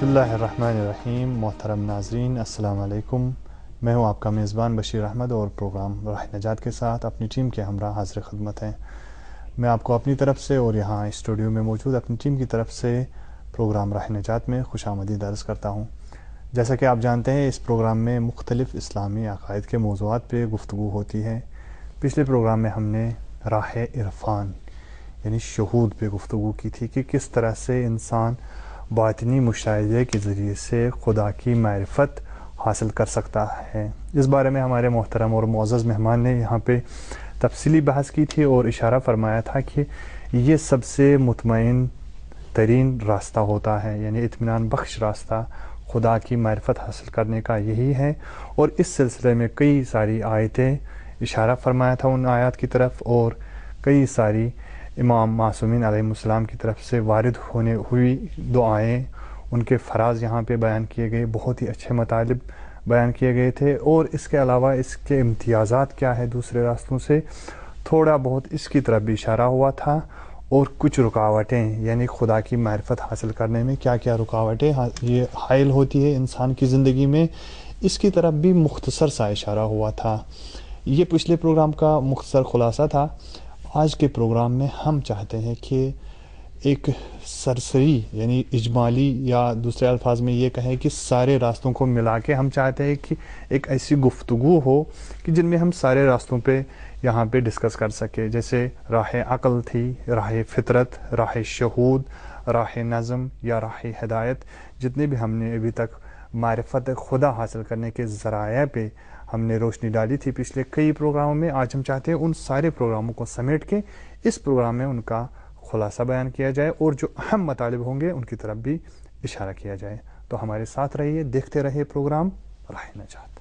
بسم اللہ الرحمن الرحیم. محترم ناظرین السلام علیکم. میں ہوں آپ کا میزبان بشیر احمد اور پروگرام راہ نجات کے ساتھ اپنی ٹیم کے ہمراہ حاضر خدمت ہیں. میں آپ کو اپنی طرف سے اور یہاں اسٹوڈیو میں موجود اپنی ٹیم کی طرف سے پروگرام راہ نجات میں خوش آمدید عرض کرتا ہوں. جیسا کہ آپ جانتے ہیں اس پروگرام میں مختلف اسلامی عقائد کے موضوعات پہ گفتگو ہوتی ہے. پچھلے پروگرام میں ہم نے راہ عرفان یعنی شہود پہ گفتگو کی تھی کہ کس طرح سے انسان باطنی مشاہدے کے ذریعے سے خدا کی معرفت حاصل کر سکتا ہے. اس بارے میں ہمارے محترم اور معزز مہمان نے یہاں پہ تفصیلی بحث کی تھی اور اشارہ فرمایا تھا کہ یہ سب سے مطمئن ترین راستہ ہوتا ہے، یعنی اطمینان بخش راستہ خدا کی معرفت حاصل کرنے کا یہی ہے. اور اس سلسلے میں کئی ساری آیتیں اشارہ فرمایا تھا ان آیات کی طرف، اور کئی ساری امام معصومین علیہ السلام کی طرف سے وارد ہوئی دعائیں، ان کے فراز یہاں پہ بیان کیے گئے. بہت ہی اچھے مطالب بیان کیے گئے تھے. اور اس کے علاوہ اس کے امتیازات کیا ہے دوسرے راستوں سے، تھوڑا بہت اس کی طرف بھی اشارہ ہوا تھا. اور کچھ رکاوٹیں، یعنی خدا کی معرفت حاصل کرنے میں کیا کیا رکاوٹیں یہ حائل ہوتی ہے انسان کی زندگی میں، اس کی طرف بھی مختصر سا اشارہ ہوا تھا. یہ پچھلے پروگرام کا مختصر خلاصہ تھا. آج کے پروگرام میں ہم چاہتے ہیں کہ ایک سرسری یعنی اجمالی، یا دوسرے الفاظ میں یہ کہیں کہ سارے راستوں کو ملا کے ہم چاہتے ہیں کہ ایک ایسی گفتگو ہو کہ جن میں ہم سارے راستوں پہ یہاں پہ ڈسکس کر سکے. جیسے راہ عقل تھی، راہ فطرت، راہ شہود، راہ نظم یا راہ ہدایت. جتنے بھی ہم نے ابھی تک معرفت خدا حاصل کرنے کے ذرائع پہ ہم نے روشنی ڈالی تھی پچھلے کئی پروگراموں میں، آج ہم چاہتے ہیں ان سارے پروگراموں کو سمیٹ کے اس پروگرام میں ان کا خلاصہ بیان کیا جائے اور جو اہم مطالب ہوں گے ان کی طرف بھی اشارہ کیا جائے. تو ہمارے ساتھ رہیے، دیکھتے رہیے پروگرام راہ نجات.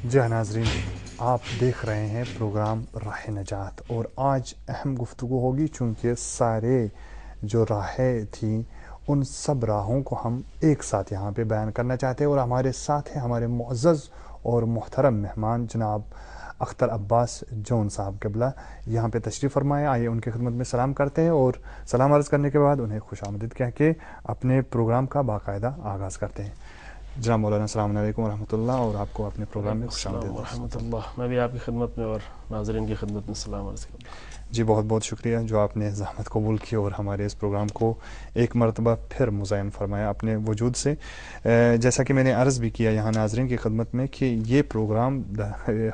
جی ہاں ناظرین، آپ دیکھ رہے ہیں پروگرام راہ نجات، اور آج اہم گفتگو ہوگی چونکہ سارے جو راہیں تھیں ان سب راہوں کو ہم ایک ساتھ یہاں پہ بیان کرنا چاہتے ہیں. اور ہمارے ساتھ ہیں ہمارے معزز اور محترم مہمان جناب اختر عباس جون صاحب قبلہ، یہاں پہ تشریف فرمائے. آئیے ان کی خدمت میں سلام کرتے ہیں اور سلام عرض کرنے کے بعد انہیں خوش آمدید کہہ کے اپنے پروگرام کا باقاعدہ آغاز کرتے ہیں. جناب مولانا السلام علیکم ورحمۃ اللہ، اور آپ کو اپنے پروگرام میں خوش آمدید ورحمۃ اللہ. میں بھی آپ کی خدمت میں اور ناظرین کی خدمت میں سلام عرض کرتا ہوں. جی بہت بہت شکریہ جو آپ نے زحمت قبول کی اور ہمارے اس پروگرام کو ایک مرتبہ پھر مزین فرمایا اپنے وجود سے. جیسا کہ میں نے عرض بھی کیا یہاں ناظرین کی خدمت میں کہ یہ پروگرام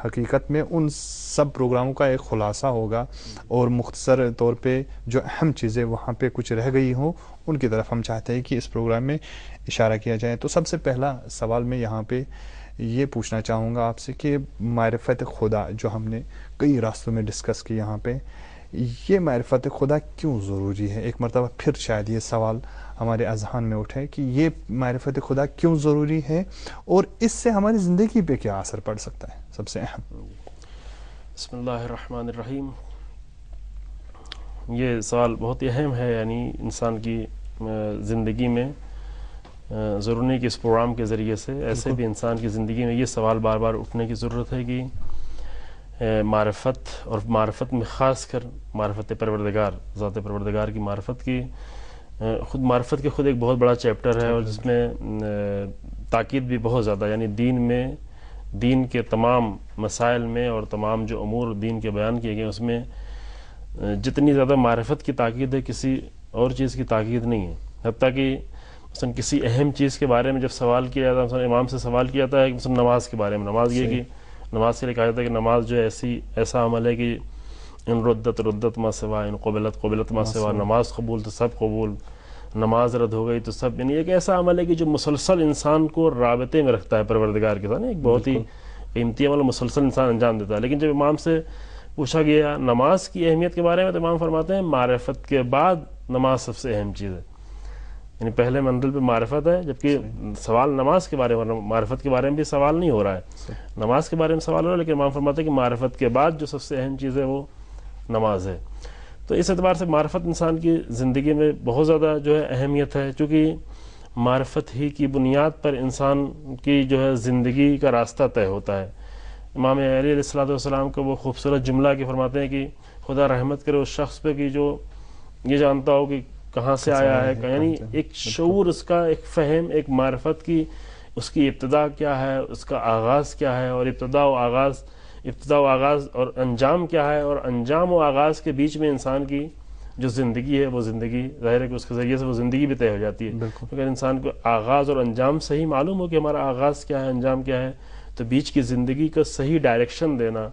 حقیقت میں ان سب پروگراموں کا ایک خلاصہ ہوگا، اور مختصر طور پہ جو اہم چیزیں وہاں پہ کچھ رہ گئی ہوں ان کی طرف ہم چاہتے ہیں کہ اس پروگرام میں اشارہ کیا جائے. تو سب سے پہلا سوال میں یہاں پہ یہ پوچھنا چاہوں گا آپ سے کہ معرفت خدا جو ہم نے کئی راستوں میں ڈسکس کی یہاں پہ، یہ معرفت خدا کیوں ضروری ہے؟ ایک مرتبہ پھر شاید یہ سوال ہمارے اذہان میں اٹھے کہ یہ معرفت خدا کیوں ضروری ہے اور اس سے ہماری زندگی پہ کیا اثر پڑ سکتا ہے، سب سے اہم. بسم اللہ الرحمن الرحیم. یہ سوال بہت ہی اہم ہے، یعنی انسان کی زندگی میں ضرور نہیں کہ اس پروگرام کے ذریعے سے ایسے بھی انسان کی زندگی میں یہ سوال بار بار اٹھنے کی ضرورت ہے کہ معرفت، اور معرفت میں خاص کر معرفت پروردگار، ذات پروردگار کی معرفت کی خود معرفت کے خود ایک بہت بڑا چیپٹر ہے، اور جس میں تاکید بھی بہت زیادہ، یعنی دین میں، دین کے تمام مسائل میں اور تمام جو امور دین کے بیان کیے گئے اس میں جتنی زیادہ معرفت کی تاکید ہے کسی اور چیز کی تاکید نہیں ہے. حتیٰ کہ مثلا کسی اہم چیز کے بارے میں جب سوال کیا جاتا ہے، مثلا امام سے سوال کیا جاتا ہے کہ مثلا نماز کے بارے میں، نماز یہ کہ نماز کے لیے کہا جاتا ہے کہ نماز جو ہے ایسا عمل ہے کہ ان ردت ما سوا، ان قبلت ما سوا. نماز قبول تو سب قبول، نماز رد ہو گئی تو سب. یعنی ایک ایسا عمل ہے کہ جو مسلسل انسان کو رابطے میں رکھتا ہے پروردگار کے ساتھ، ایک بہت ہی قیمتی عمل مسلسل انسان انجام دیتا ہے. لیکن جب امام سے پوچھا گیا نماز کی اہمیت کے بارے میں تو امام فرماتے ہیں معرفت کے بعد نماز سب سے اہم چیز ہے. یعنی پہلے منزل پہ معرفت ہے، جبکہ سوال نماز کے بارے میں، معرفت کے بارے میں بھی سوال نہیں ہو رہا ہے، نماز کے بارے میں سوال ہو رہا ہے، لیکن امام فرماتے ہیں کہ معرفت کے بعد جو سب سے اہم چیز ہے وہ نماز ہے. تو اس اعتبار سے معرفت انسان کی زندگی میں بہت زیادہ جو ہے اہمیت ہے، چونکہ معرفت ہی کی بنیاد پر انسان کی جو ہے زندگی کا راستہ طے ہوتا ہے. امام علی علیہ السلام کا وہ خوبصورت جملہ کہ فرماتے ہیں کہ خدا رحمت کرے اس شخص پہ کہ جو یہ جانتا ہو کہ کہاں سے آیا ہے، یعنی ایک شعور، اس کا ایک فہم، ایک معرفت کی اس کی ابتدا کیا ہے، اس کا آغاز کیا ہے، اور ابتدا و آغاز اور انجام کیا ہے، اور انجام و آغاز کے بیچ میں انسان کی جو زندگی ہے وہ زندگی ظاہر ہے کہ اس کے ذریعے سے وہ زندگی بھی طے ہو جاتی ہے. اگر انسان کو آغاز اور انجام صحیح معلوم ہو کہ ہمارا آغاز کیا ہے، انجام کیا ہے، تو بیچ کی زندگی کا صحیح ڈائریکشن دینا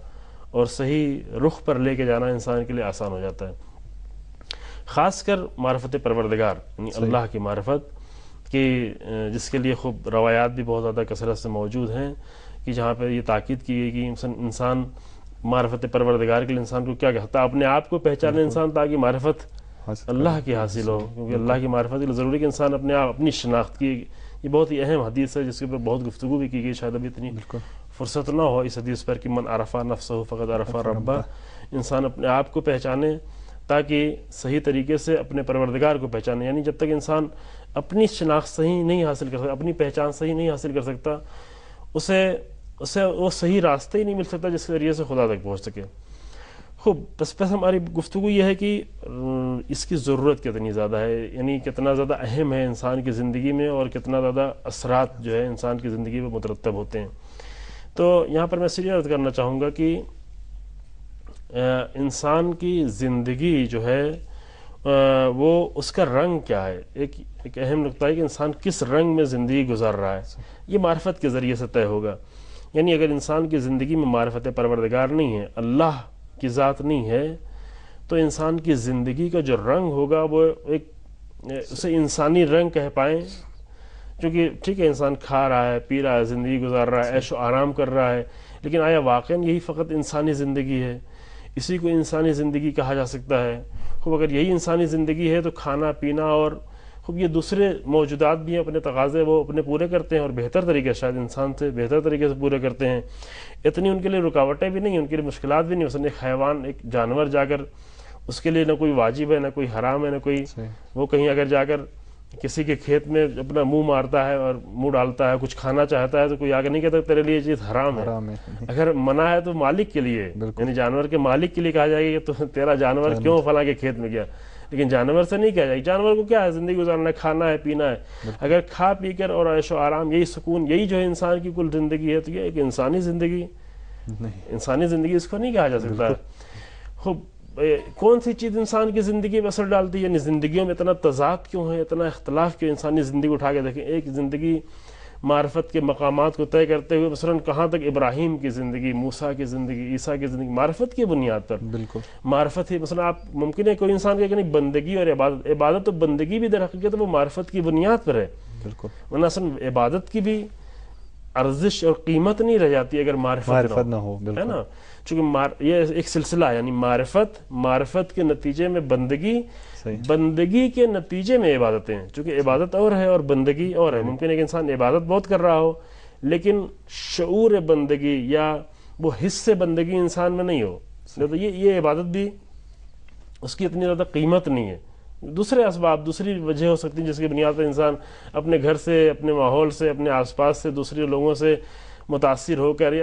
اور صحیح رخ پر لے کے جانا انسان کے لیے آسان ہو جاتا ہے. خاص کر معرفت پروردگار یعنی اللہ کی معرفت کی، جس کے لیے خوب روایات بھی بہت زیادہ کثرت سے موجود ہیں کہ جہاں پہ یہ تاکید کی گئی کہ انسان معرفت پروردگار کے لیے انسان کو کیا کہتا ہے، اپنے آپ کو پہچانے انسان تاکہ معرفت اللہ کی حاصل ہو، کیونکہ اللہ کی معرفت کے لیے ضروری کہ انسان اپنے آپ اپنی شناخت کی. یہ بہت ہی اہم حدیث ہے جس کے اوپر بہت گفتگو بھی کی گئی، شاید ابھی اتنی فرصت نہ ہو اس حدیث پر کہ من عرفہ نفسہ فقد عرفہ ربہ. انسان اپنے آپ کو پہچانے تاکہ صحیح طریقے سے اپنے پروردگار کو پہچانے. یعنی جب تک انسان اپنی شناخت صحیح نہیں حاصل کر سکتا، اپنی پہچان صحیح نہیں حاصل کر سکتا، اسے وہ صحیح راستہ ہی نہیں مل سکتا جس کے ذریعے سے خدا تک پہنچ سکے. خوب، بس ہماری گفتگو یہ ہے کہ اس کی ضرورت کتنی زیادہ ہے، یعنی کتنا زیادہ اہم ہے انسان کی زندگی میں، اور کتنا زیادہ اثرات جو ہے انسان کی زندگی میں مترتب ہوتے ہیں. تو یہاں پر میں صرف عرض کرنا چاہوں گا کہ انسان کی زندگی جو ہے وہ اس کا رنگ کیا ہے. ایک اہم نقطہ ہے کہ انسان کس رنگ میں زندگی گزار رہا ہے، یہ معرفت کے ذریعے سے طے ہوگا. یعنی اگر انسان کی زندگی میں معرفت پروردگار نہیں ہے، اللہ کی ذات نہیں ہے، تو انسان کی زندگی کا جو رنگ ہوگا وہ اسے انسانی رنگ کہہ پائیں. چونکہ ٹھیک ہے انسان کھا رہا ہے، پی رہا ہے، زندگی گزار رہا ہے، عیش و آرام کر رہا ہے، لیکن آیا واقعاً یہی فقط انسانی زندگی ہے؟ اسی کو انسانی زندگی کہا جا سکتا ہے؟ خوب، اگر یہی انسانی زندگی ہے تو کھانا پینا اور خوب یہ دوسرے موجودات بھی ہیں، اپنے تقاضے وہ اپنے پورے کرتے ہیں، اور بہتر طریقے سے، شاید انسان سے بہتر طریقے سے پورے کرتے ہیں. اتنی ان کے لیے رکاوٹیں بھی نہیں، ان کے لیے مشکلات بھی نہیں. مثلا ایک حیوان، ایک جانور جا کر اس کے لیے نہ کوئی واجب ہے، نہ کوئی حرام ہے، نہ کوئی وہ کہیں اگر جا کر کسی کے کھیت میں اپنا منہ مارتا ہے اور منہ ڈالتا ہے، کچھ کھانا چاہتا ہے، تو کوئی آگے نہیں کہتا تیرے لیے یہ چیز حرام ہے. اگر منع ہے تو مالک کے لیے، یعنی جانور کے مالک کے لیے کہا جائے گا کہ تو تیرا جانور کیوں فلاں کے کھیت میں گیا، لیکن جانور سے نہیں کہا جائے گا. جانور کو کیا ہے، زندگی گزارنا ہے، کھانا ہے، پینا ہے. اگر کھا پی کر اور عیش و آرام، یہی سکون، یہی جو ہے انسان کی کل زندگی ہے، تو یہ ایک انسانی زندگی انسانی زندگی اس کو نہیں کہا جا سکتا. خوب، کون سی چیز انسان کی زندگی میں اثر ڈالتی ہے؟ یعنی زندگیوں میں اتنا تضاد کیوں ہے، اتنا اختلاف کیوں؟ انسانی زندگی اٹھا کے دیکھیں، ایک زندگی معرفت کے مقامات کو طے کرتے ہوئے، مثلا کہاں تک ابراہیم کی زندگی، موسیٰ کی زندگی، عیسیٰ کی زندگی معرفت کی بنیاد پر. بالکل معرفت ہی، مثلا آپ ممکن ہے کوئی انسان کہ نہیں بندگی اور عبادت تو بندگی بھی در حقیقت وہ معرفت کی بنیاد پر ہے. بالکل، ورنہ اصلا عبادت کی بھی ارزش اور قیمت نہیں رہ جاتی اگر معرفت نہ ہو، ہے نا. چونکہ یہ ایک سلسلہ ہے، یعنی معرفت کے نتیجے میں بندگی کے نتیجے میں عبادتیں. چونکہ عبادت اور ہے اور بندگی اور ہے. ممکن ہے کہ انسان عبادت بہت کر رہا ہو لیکن شعور بندگی یا وہ حص بندگی انسان میں نہیں ہو، تو یہ عبادت بھی اس کی اتنی زیادہ قیمت نہیں ہے. دوسرے اسباب، دوسری وجہ ہو سکتی ہیں جس کی بنیاد پر انسان اپنے گھر سے، اپنے ماحول سے، اپنے آس پاس سے، دوسرے لوگوں سے متاثر ہو کر،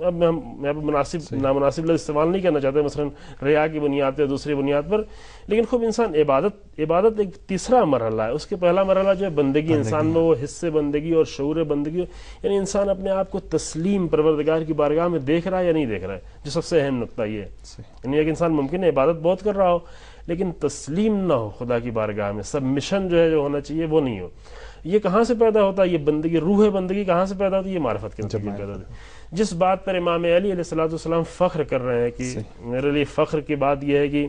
اب میں نامناسب لفظ استعمال نہیں کرنا چاہتے، مثلا ریا کی بنیاد پر، دوسری بنیاد پر. لیکن خوب انسان عبادت ایک تیسرا مرحلہ ہے. اس کے پہلا مرحلہ جو ہے بندگی، انسان میں وہ حص بندگی اور شعور بندگی، یعنی انسان اپنے آپ کو تسلیم پروردگار کی بارگاہ میں دیکھ رہا ہے یا نہیں دیکھ رہا ہے، جو سب سے اہم نقطہ یہ ہے. یعنی ایک انسان ممکن ہے عبادت بہت کر رہا ہو لیکن تسلیم نہ ہو خدا کی بارگاہ میں، سبمیشن جو ہے جو ہونا چاہیے وہ نہیں ہو. یہ کہاں سے پیدا ہوتا ہے؟ یہ بندگی، روح بندگی کہاں سے پیدا ہوتی ہے؟ یہ معرفت کے نتیجے میں پیدا ہوتی ہے. جس بات پر امام علی علیہ السلام فخر کر رہے ہیں کہ میرے لیے فخر کی بات یہ ہے کہ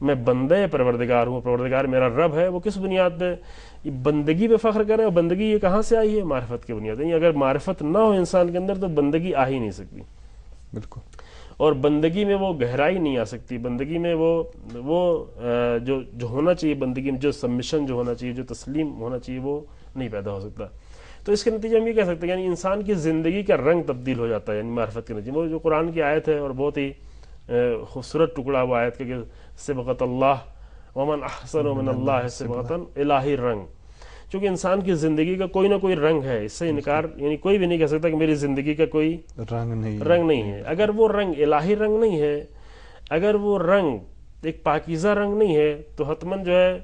میں بندے پروردگار ہوں، پروردگار میرا رب ہے، وہ کس بنیاد پہ؟ یہ بندگی پہ فخر کرے، اور بندگی یہ کہاں سے آئی ہے؟ معرفت کی بنیاد. یعنی اگر معرفت نہ ہو انسان کے اندر تو بندگی آ ہی نہیں سکتی. بالکل. اور بندگی میں وہ گہرائی نہیں آ سکتی، بندگی میں وہ جو ہونا چاہیے، بندگی میں جو سبمیشن جو ہونا چاہیے، جو تسلیم ہونا چاہیے، وہ نہیں پیدا ہو سکتا. تو اس کے نتیجے ہم یہ کہہ سکتے ہیں یعنی انسان کی زندگی کا رنگ تبدیل ہو جاتا ہے یعنی معرفت کے نتیجے. وہ جو قرآن کی آیت ہے اور بہت ہی خوبصورت ٹکڑا وہ آیت کہ صبغۃ اللہ ومن احسن من اللہ صبغۃ الہی رنگ. چونکہ انسان کی زندگی کا کوئی نہ کوئی رنگ ہے، اس سے انکار یعنی کوئی بھی نہیں کہہ سکتا کہ میری زندگی کا کوئی رنگ نہیں ہے. اگر وہ رنگ الہی رنگ نہیں ہے، اگر وہ رنگ ایک پاکیزہ رنگ نہیں ہے، تو حتماً جو ہے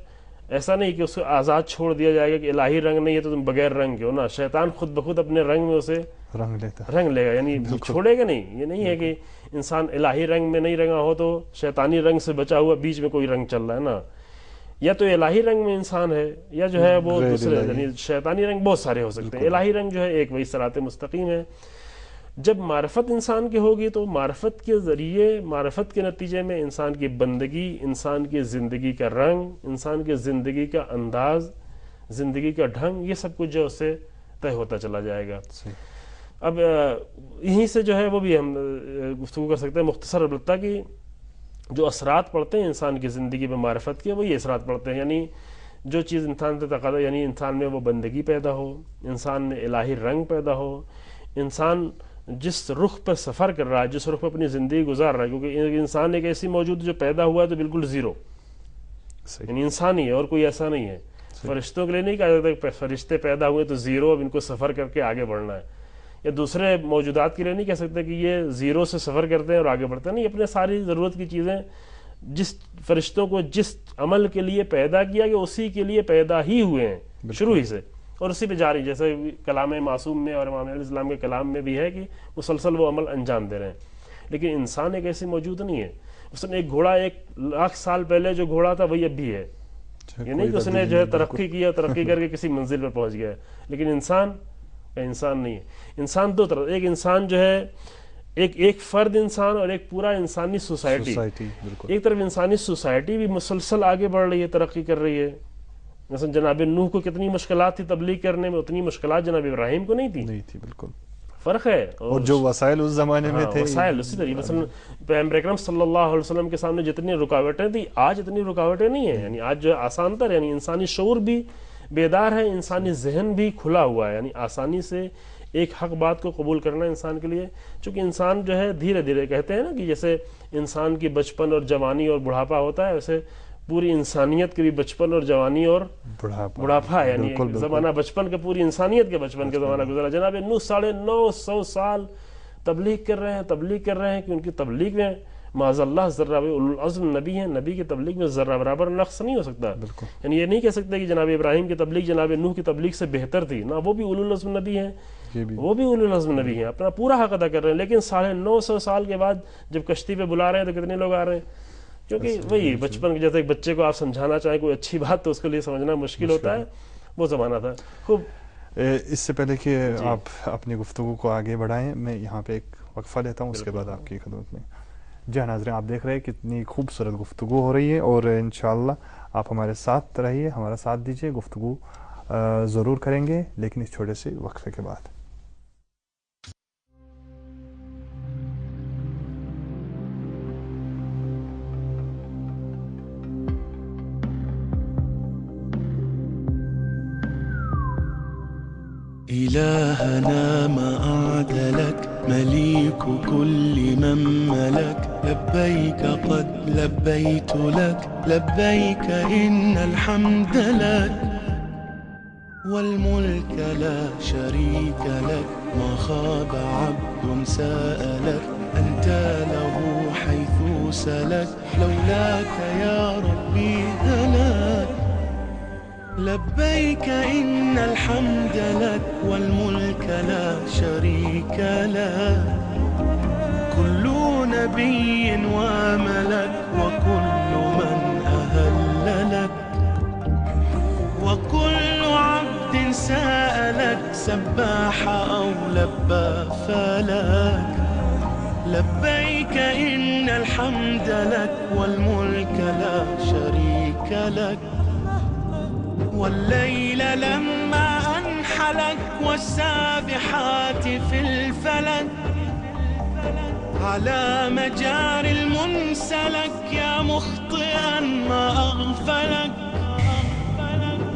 ایسا نہیں کہ اس کو آزاد چھوڑ دیا جائے گا کہ الہی رنگ نہیں ہے تو تم بغیر رنگ کے ہو. نا، شیطان خود بخود اپنے رنگ میں اسے رنگ لے گا، یعنی چھوڑے گا نہیں. یہ نہیں ہے کہ انسان الہی رنگ میں نہیں رنگا ہو تو شیطانی رنگ سے بچا ہوا بیچ میں کوئی رنگ چل رہا ہے. نا، یا تو الہی رنگ میں انسان ہے یا جو ہے وہ دوسرے یعنی شیطانی رنگ بہت سارے ہو سکتے ہیں. الہی رنگ جو ہے ایک وہی صراط مستقیم ہے. جب معرفت انسان کی ہوگی تو معرفت کے ذریعے، معرفت کے نتیجے میں انسان کی بندگی، انسان کی زندگی کا رنگ، انسان کی زندگی کا انداز، زندگی کا ڈھنگ، یہ سب کچھ جو اس سے طے ہوتا چلا جائے گا. اب یہیں سے جو ہے وہ بھی ہم گفتگو کر سکتے ہیں مختصر البتہ کہ جو اثرات پڑتے ہیں انسان کی زندگی میں معرفت کے، وہ یہ اثرات پڑتے ہیں. یعنی جو چیز انسان سے تقاضا، یعنی انسان میں وہ بندگی پیدا ہو، انسان میں الہی رنگ پیدا ہو، انسان جس رخ پر سفر کر رہا ہے، جس رخ پر اپنی زندگی گزار رہا ہے، کیونکہ انسان ایک ایسی موجود جو پیدا ہوا ہے تو بالکل زیرو، یعنی انسان ہی ہے اور کوئی ایسا نہیں ہے. فرشتوں کے لیے نہیں کہا جاتا کہ فرشتے پیدا ہوئے تو زیرو، اب ان کو سفر کر کے آگے بڑھنا ہے. یا دوسرے موجودات کے لیے نہیں کہہ سکتے کہ یہ زیرو سے سفر کرتے ہیں اور آگے بڑھتے ہیں. نہیں، اپنے ساری ضرورت کی چیزیں جس فرشتوں کو جس عمل کے لیے پیدا کیا گیا اسی کے لیے پیدا ہی ہوئے ہیں شروع ہی سے، اور اسی پہ جاری. جیسے کلام معصوم میں اور امام علیہ السلام کے کلام میں بھی ہے کہ مسلسل وہ عمل انجام دے رہے ہیں. لیکن انسان ایک ایسی موجود نہیں ہے. اس نے ایک گھوڑا 1,00,000 سال پہلے جو گھوڑا تھا وہی اب بھی ہے. یہ نہیں کہ اس نے جو ہے ترقی کیا، ترقی کر کے کسی منزل پر پہنچ گیا ہے. لیکن انسان نہیں ہے. انسان دو طرح، ایک انسان جو ہے ایک فرد انسان اور ایک پورا انسانی سوسائٹی. ایک طرف انسانی سوسائٹی بھی مسلسل آگے بڑھ رہی ہے، ترقی کر رہی ہے. مثلا جناب نوح کو کتنی مشکلات تھی تبلیغ کرنے میں، اتنی مشکلات جناب ابراہیم کو نہیں تھی. بالکل فرق ہے. اور جو وسائل اس زمانے میں تھے، وسائل اسی طریقے مثلا پیغمبر اکرم صلی اللہ علیہ وسلم کے سامنے جتنی رکاوٹیں تھیں آج اتنی رکاوٹیں نہیں ہیں. یعنی آج جو ہے آسان تر، یعنی انسانی شعور بھی بیدار ہے، انسانی ذہن بھی کھلا ہوا ہے. یعنی آسانی سے ایک حق بات کو قبول کرنا انسان کے لیے، چونکہ انسان جو ہے دھیرے دھیرے کہتے ہیں نا کہ جیسے انسان کی بچپن اور جوانی اور بڑھاپا ہوتا ہے، ویسے پوری انسانیت کے بھی بچپن اور جوانی اور بڑھاپا ہے. یعنی زمانہ بچپن کا، پوری انسانیت کے بچپن کا زمانہ گزرا. جناب نوح 950 سال تبلیغ کر رہے ہیں کہ ان کی تبلیغ میں معاذ اللہ ذرہ اولو العزم نبی ہیں، نبی کی تبلیغ میں ذرہ برابر نقص نہیں ہو سکتا. یعنی یہ نہیں کہہ سکتے کہ جناب ابراہیم کی تبلیغ جناب نوح کی تبلیغ سے بہتر تھی. نہ، وہ بھی اولو العزم نبی ہیں، وہ بھی اولو العزم نبی ہیں، اپنا پورا حق ادا کر رہے ہیں. لیکن 950 سال کے بعد جب کشتی پہ بلا رہے ہیں تو کتنے لوگ آ رہے ہیں؟ کیونکہ وہی بچپن کے جیسے ایک بچے کو آپ سمجھانا چاہیں کوئی اچھی بات تو اس کے لیے سمجھنا مشکل ہوتا ہے. وہ زمانہ تھا. خوب. اس سے پہلے کہ آپ اپنی گفتگو کو آگے بڑھائیں، میں یہاں پہ ایک وقفہ لیتا ہوں، اس کے بعد آپ کی خدمت میں. جی ناظرین، آپ دیکھ رہے ہیں کتنی خوبصورت گفتگو ہو رہی ہے، اور انشاءاللہ آپ ہمارے ساتھ رہیے، ہمارا ساتھ دیجیے. گفتگو ضرور کریں گے لیکن اس چھوٹے سے وقفے کے بعد. إلهنا ما أعدلك مليك كل من ملك لبيك قد لبيت لك لبيك إن الحمد لك والملك لا شريك لك ما خاب عبد سألك أنت له حيث سلك لولاك يا ربي هلك لبيك إن الحمد لك والملك لا شريك لك كل نبي وملك وكل من أهل لك وكل عبد سألك سباح أو لبى فلك لبيك إن الحمد لك والملك لا شريك لك والليل لما أنحلك والسابحات في الفلك على مجار المنسلك يا مخطئا ما أغفلك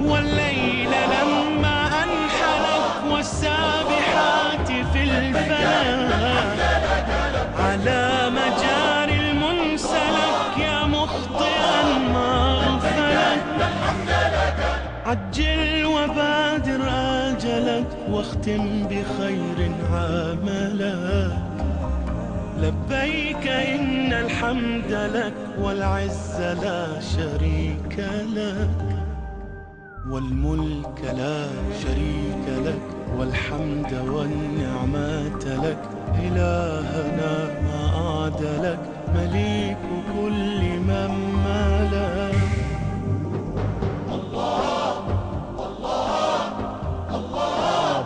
والليل لما أنحلك والسابحات في الفلك على مجار المنسلك يا مخطئا ما أغفلك عجل وبادر آجلك واختم بخير عملك لبيك إن الحمد لك والعز لا شريك لك والملك لا شريك لك والحمد والنعمات لك إلهنا ما أعدلك مليك كل من ملك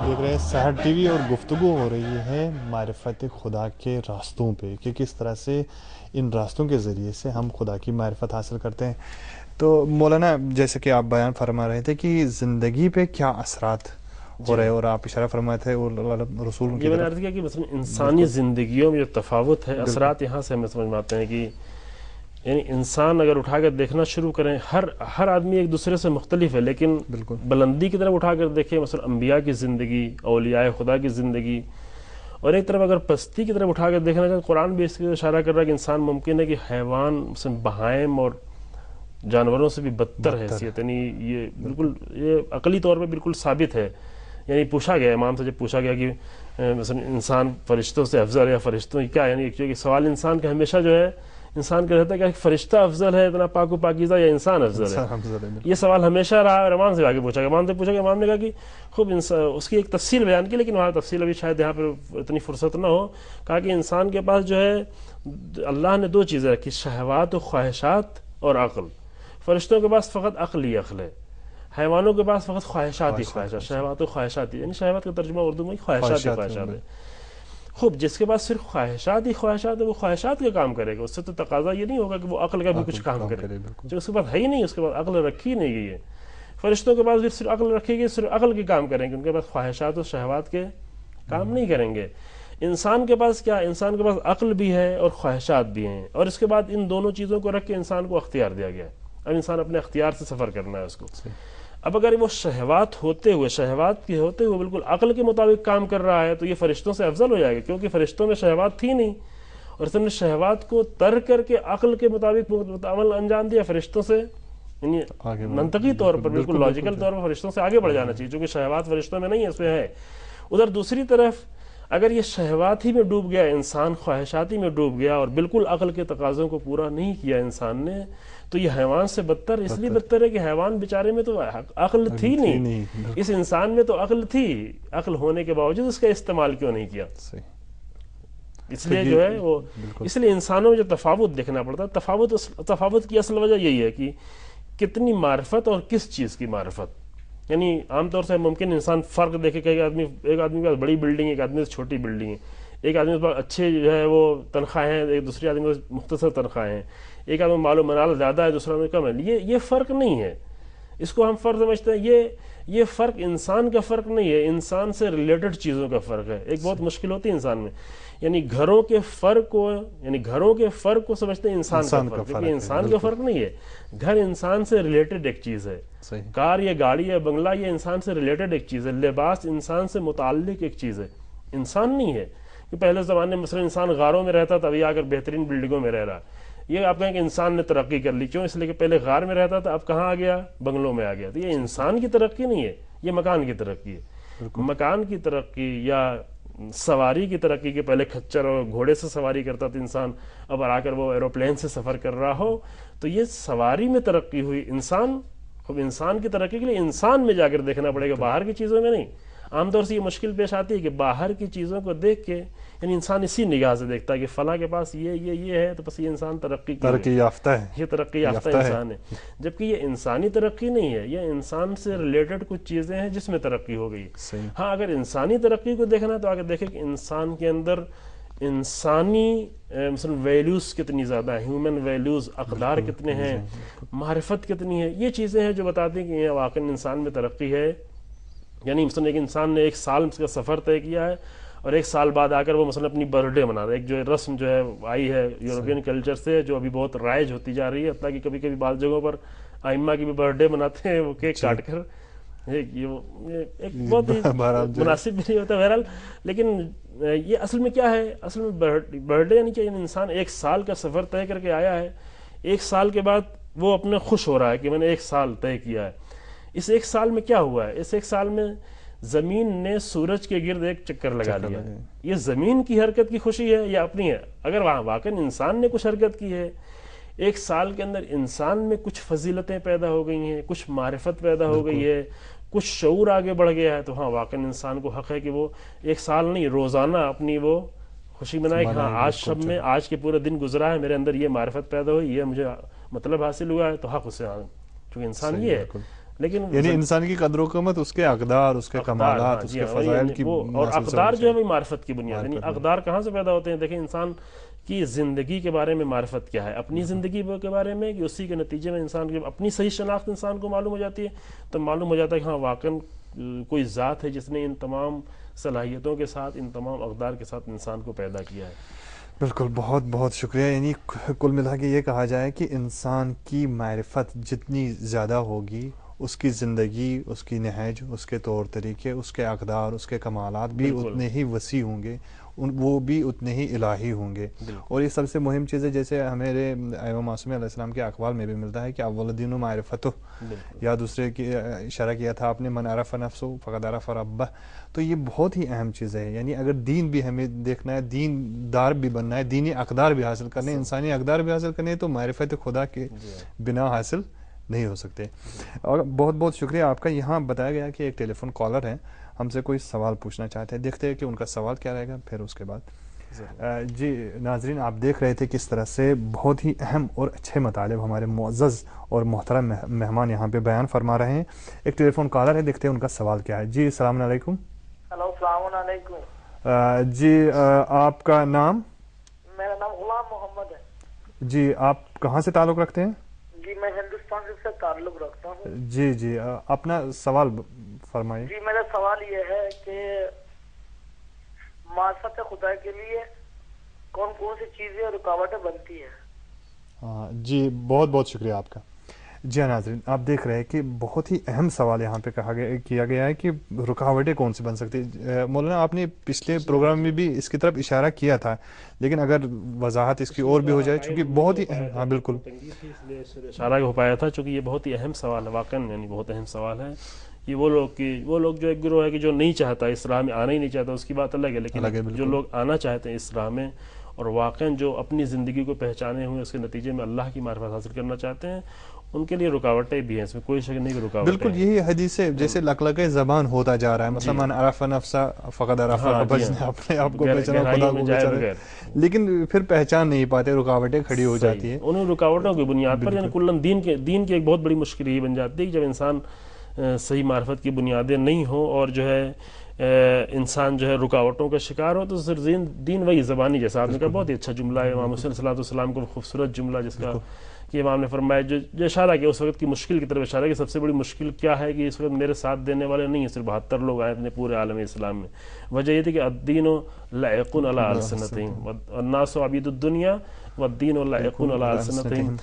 دیکھ رہے ہیں سحر ٹی وی اور گفتگو ہو رہی ہے معرفت خدا کے راستوں پہ کہ کس طرح سے ان راستوں کے ذریعے سے ہم خدا کی معرفت حاصل کرتے ہیں. تو مولانا جیسے کہ آپ بیان فرما رہے تھے کہ زندگی پہ کیا اثرات ہو رہے ہیں اور آپ اشارہ فرمائے تھے رسول یہ میں نے عرض کیا کہ مثلا انسانی زندگیوں میں جو تفاوت ہے اثرات یہاں سے ہمیں سمجھ میں آتے ہیں کہ یعنی انسان اگر اٹھا کر دیکھنا شروع کریں ہر آدمی ایک دوسرے سے مختلف ہے لیکن بلندی کی طرف اٹھا کر دیکھیں مثلا انبیاء کی زندگی اولیاء خدا کی زندگی اور ایک طرف اگر پستی کی طرف اٹھا کر دیکھنا چاہیں قرآن بھی اس کی اشارہ کر رہا ہے کہ انسان ممکن ہے کہ حیوان مثلا بہائم اور جانوروں سے بھی بدتر حیثیت یعنی یہ بالکل یہ عقلی طور پہ بالکل ثابت ہے. یعنی پوچھا گیا امام سے جب پوچھا گیا کہ مثلا انسان فرشتوں سے افضل یا فرشتوں کی کیا یعنی کہ سوال انسان کا ہمیشہ جو ہے انسان کا رہتا ہے کہ فرشتہ افضل ہے اتنا پاک و پاکیزہ یا انسان افضل ہے. یہ سوال ہمیشہ رہا اور امام سے آگے پوچھا گیا امام سے پوچھا گیا امام نے کہا کہ خوب اس کی ایک تفصیل بیان کی لیکن وہاں تفصیل ابھی شاید یہاں پہ اتنی فرصت نہ ہو. کہا کہ انسان کے پاس جو ہے اللہ نے دو چیزیں رکھی شہوات و خواہشات اور عقل. فرشتوں کے پاس فقط عقل ہی عقل ہے حیوانوں کے پاس فقط خواہشات ہی خواہشات شہوات و خواہشات یعنی شہوات کا ترجمہ اردو میں خواہشات ہی خواہشات ہے. خوب جس کے پاس صرف خواہشات ہی خواہشات ہے وہ خواہشات کا کام کرے گا اس سے تو تقاضا یہ نہیں ہوگا کہ وہ عقل کا بھی کچھ کام کرے جو اس کے پاس ہے ہی نہیں اس کے پاس عقل رکھی نہیں گئی ہے. فرشتوں کے پاس بھی صرف عقل رکھے گی صرف عقل کے کام کریں گے ان کے پاس خواہشات و شہوات کے کام نہیں کریں گے. انسان کے پاس کیا انسان کے پاس عقل بھی ہے اور خواہشات بھی ہیں اور اس کے بعد ان دونوں چیزوں کو رکھ کے انسان کو اختیار دیا گیا ہے. اب انسان اپنے اختیار سے سفر کرنا ہے اس کو. اب اگر وہ شہوات کے ہوتے ہوئے بالکل عقل کے مطابق کام کر رہا ہے تو یہ فرشتوں سے افضل ہو جائے گا کیونکہ فرشتوں میں شہوات تھی نہیں اور اس نے شہوات کو ترک کر کے عقل کے مطابق عمل انجام دیا فرشتوں سے یعنی منطقی طور پر بالکل لاجیکل طور پر فرشتوں سے آگے بڑھ جانا چاہیے چونکہ شہوات فرشتوں میں نہیں ہے اس میں ہے. ادھر دوسری طرف اگر یہ شہوات ہی میں ڈوب گیا انسان خواہشاتی میں ڈوب گیا اور بالکل عقل کے تقاضوں کو پورا نہیں کیا انسان نے تو یہ حیوان سے بدتر اس لیے بدتر ہے کہ حیوان بیچارے میں تو عقل تھی نہیں اس انسان میں تو عقل تھی عقل ہونے کے باوجود اس کا استعمال کیوں نہیں کیا. اس لیے جو ہے وہ اس لیے انسانوں میں جو تفاوت دیکھنا پڑتا ہے تفاوت کی اصل وجہ یہی ہے کہ کتنی معرفت اور کس چیز کی معرفت. یعنی عام طور سے ممکن انسان فرق دیکھے کہ ایک آدمی کے پاس بڑی بلڈنگ ایک آدمی سے چھوٹی بلڈنگ ہے ایک آدمی کے پاس اچھے جو ہے وہ تنخواہیں ہیں ایک دوسرے آدمی کے پاس مختصر تنخواہیں ہیں ایک آدمی مال و منال زیادہ ہے دوسرا آدمی کم ہے. یہ فرق نہیں ہے اس کو ہم فرق سمجھتے ہیں. یہ فرق انسان کا فرق نہیں ہے انسان سے ریلیٹڈ چیزوں کا فرق ہے. ایک بہت مشکل ہوتی ہے انسان میں یعنی گھروں کے فرق کو سمجھتے ہیں انسان کا فرق کیونکہ انسان کا فرق نہیں ہے. گھر انسان سے ریلیٹڈ ایک چیز ہے کار یا گاڑی یا بنگلہ یہ انسان سے ریلیٹڈ ایک چیز ہے. لباس انسان سے متعلق ایک چیز ہے انسان نہیں ہے. کہ پہلے زمانے میں مثلا انسان غاروں میں رہتا تھا ابھی آ کر بہترین بلڈنگوں میں رہ رہا. یہ آپ کہیں کہ انسان نے ترقی کر لی کیوں اس لیے کہ پہلے غار میں رہتا تھا اب کہاں آ گیا بنگلوں میں آ گیا. تو یہ انسان کی ترقی نہیں ہے یہ مکان کی ترقی ہے. مکان کی ترقی یا سواری کی ترقی کے پہلے کھچر اور گھوڑے سے سواری کرتا تھا انسان اب آ کر وہ ایروپلین سے سفر کر رہا ہو تو یہ سواری میں ترقی ہوئی. انسان کی ترقی کے لیے انسان میں جا کر دیکھنا پڑے گا باہر کی چیزوں میں نہیں. عام طور سے یہ مشکل پیش آتی ہے کہ باہر کی چیزوں کو دیکھ کے یعنی انسان اسی نگاہ سے دیکھتا ہے کہ فلاں کے پاس یہ ہے تو بس یہ انسان ترقی یافتہ ہے یہ ترقی یافتہ انسان ہے. جبکہ یہ انسانی ترقی نہیں ہے یہ انسان سے ریلیٹڈ کچھ چیزیں ہیں جس میں ترقی ہو گئی. ہاں اگر انسانی ترقی کو دیکھنا تو آگے دیکھیں کہ انسان کے اندر انسانی مثلا ویلیوز کتنی زیادہ ہیں، ہیومن ویلیوز، اقدار کتنے ہیں، معرفت کتنی ہے، یہ چیزیں ہیں جو بتاتی ہیں کہ یہ واقعی انسان میں ترقی ہے. یعنی مثلا ایک انسان نے 1 سال کا سفر طے کیا ہے اور 1 سال بعد آ کر وہ مثلا اپنی برتھ ڈے منا رہا ہے. ایک جو رسم جو ہے آئی ہے یورپین کلچر سے، جو ابھی بہت رائج ہوتی جا رہی ہے، حتیٰ کہ کبھی کبھی بعض جگہوں پر ائمہ کی بھی برتھ ڈے مناتے ہیں وہ کیک کاٹ کر. ایک بہت ہی مناسب بھی نہیں ہوتا بہرحال. لیکن یہ اصل میں کیا ہے؟ اصل میں برتھ ڈے یعنی کہ انسان 1 سال کا سفر طے کر کے آیا ہے، 1 سال کے بعد وہ اپنے خوش ہو رہا ہے کہ میں نے 1 سال طے کیا ہے. اس 1 سال میں کیا ہوا ہے؟ اس 1 سال میں زمین نے سورج کے گرد ایک چکر لگا لیا ہے. یہ زمین کی حرکت کی خوشی ہے یا اپنی ہے؟ اگر واقعی انسان نے کچھ حرکت کی ہے، 1 سال کے اندر انسان میں کچھ فضیلتیں پیدا ہو گئی ہیں، کچھ معرفت پیدا ہو گئی ہے، کچھ شعور آگے بڑھ گیا ہے، تو ہاں واقعی انسان کو حق ہے کہ وہ 1 سال نہیں روزانہ اپنی وہ خوشی منائے کہ ہاں آج شب میں، آج کے پورے دن گزرا ہے، میرے اندر یہ معرفت پیدا ہوئی، یہ مجھے مطلب حاصل ہوا ہے، تو حق اسے چونکہ انسان یہ ہے. لیکن یعنی انسان کی قدر و قیمت اس کے اقدار، اس کے کمالات، اس کے فضائل کی، اور اقدار جو ہے وہ معرفت کی بنیاد. یعنی اقدار کہاں سے پیدا ہوتے ہیں؟ دیکھیں انسان کی زندگی کے بارے میں معرفت کیا ہے، اپنی زندگی کے بارے میں، کہ اسی کے نتیجے میں انسان کی اپنی صحیح شناخت انسان کو معلوم ہو جاتی ہے، تو معلوم ہو جاتا ہے کہ ہاں واقعی کوئی ذات ہے جس نے ان تمام صلاحیتوں کے ساتھ، ان تمام اقدار کے ساتھ انسان کو پیدا کیا ہے. بالکل، بہت بہت شکریہ. یعنی کل ملا کے یہ کہا جائے کہ انسان کی معرفت جتنی زیادہ ہوگی، اس کی زندگی، اس کی نہج، اس کے طور طریقے، اس کے اقدار، اس کے کمالات بھی اتنے ہی وسیع ہوں گے، وہ بھی اتنے ہی الہی ہوں گے. اور یہ سب سے مہم چیز ہے، جیسے ہمارے امام معصوم علیہ السلام کے اقوال میں بھی ملتا ہے کہ اول الدین و معرفت، یا دوسرے کی اشارہ کیا تھا آپ نے من عرف نفسہ فقد عرف ربہ. تو یہ بہت ہی اہم چیز ہے. یعنی اگر دین بھی ہمیں دیکھنا ہے، دین دار بھی بننا ہے، دینی اقدار بھی حاصل کرنے، انسانی اقدار بھی حاصل کرنے، تو معرفت خدا کے بنا حاصل نہیں ہو سکتے. اور بہت بہت شکریہ آپ کا. یہاں بتایا گیا کہ ایک ٹیلی فون کالر ہیں، ہم سے کوئی سوال پوچھنا چاہتے ہیں. دیکھتے ہیں کہ ان کا سوال کیا رہے گا، پھر اس کے بعد. جی ناظرین، آپ دیکھ رہے تھے کس طرح سے بہت ہی اہم اور اچھے مطالب ہمارے معزز اور محترم مہمان یہاں پہ بیان فرما رہے ہیں. ایک ٹیلی فون کالر ہے، دیکھتے ہیں ان کا سوال کیا ہے. جی السلام علیکم. ہلو، السلام علیکم. جی آپ کا نام؟ میرا نام غلام محمد ہے. جی آپ کہاں سے تعلق رکھتے ہیں؟ جی میں ہندوستان سے تعلق رکھتا ہوں. جی اپنا سوال فرمائیے. جی میرا سوال یہ ہے کہ معرفت خدا کے لیے کون کون سی چیزیں اور رکاوٹیں بنتی ہیں؟ جی بہت بہت شکریہ آپ کا. جی ناظرین، آپ دیکھ رہے ہیں کہ بہت ہی اہم سوال یہاں پہ کیا گیا ہے کہ رکاوٹیں کون سی بن سکتی. مولانا آپ نے پچھلے پروگرام میں بھی اس کی طرف اشارہ کیا تھا، لیکن اگر وضاحت اس کی اور بھی ہو جائے، چونکہ بہت ہی اہم. ہاں بالکل، اشارہ ہو پایا تھا چونکہ یہ بہت ہی اہم سوال ہے، واقعی یعنی بہت اہم سوال ہے. یہ وہ لوگ جو ایک گروہ ہے کہ جو نہیں چاہتا، اس راہ میں آنا ہی نہیں چاہتا، اس کی بات الگ ہے. لیکن جو لوگ آنا چاہتے ہیں اس راہ میں، اور واقعا جو اپنی زندگی کو پہچانے ہوئے اس کے نتیجے میں اللہ کی معرفت حاصل کرنا چاہتے ہیں، ان کے لیے رکاوٹیں بھی ہیں، اس میں کوئی شک نہیں کہ رکاوٹیں. بالکل یہی حدیث ہے، جیسے لقلقہ زبان ہوتا جا رہا ہے. مثلا من عرف نفسہ فقد عرف ربہ، اپنے آپ کو پہچانا، خدا کو پہچانا، لیکن پھر پہچان نہیں پاتے، رکاوٹیں کھڑی ہو جاتی ہیں. انہیں رکاوٹوں کی بنیاد پر یعنی کلن دین کی ایک بہت بڑی مشکل یہ بن جاتی ہے کہ جب انسان صحیح معرفت کی بنیادیں نہیں ہوں اور جو ہے انسان جو ہے رکاوٹوں کا شکار ہو، تو صرف دین وہی زبانی، جیسا آپ نے کہا بہت ہی اچھا جملہ ہے امام حسین صلی اللہ علیہ وسلم کو خوبصورت جملہ، جس کا کہ امام نے فرمایا، جو اشارہ کیا اس وقت کی مشکل کی طرف اشارہ ہے کہ سب سے بڑی مشکل کیا ہے کہ اس وقت میرے ساتھ دینے والے نہیں ہیں، صرف 72 لوگ آئے اپنے پورے عالم اسلام میں. وجہ یہ تھی کہ الدین لائق علی السنتہم والناس عبید الدنیا والدین لائق علی السنتہم.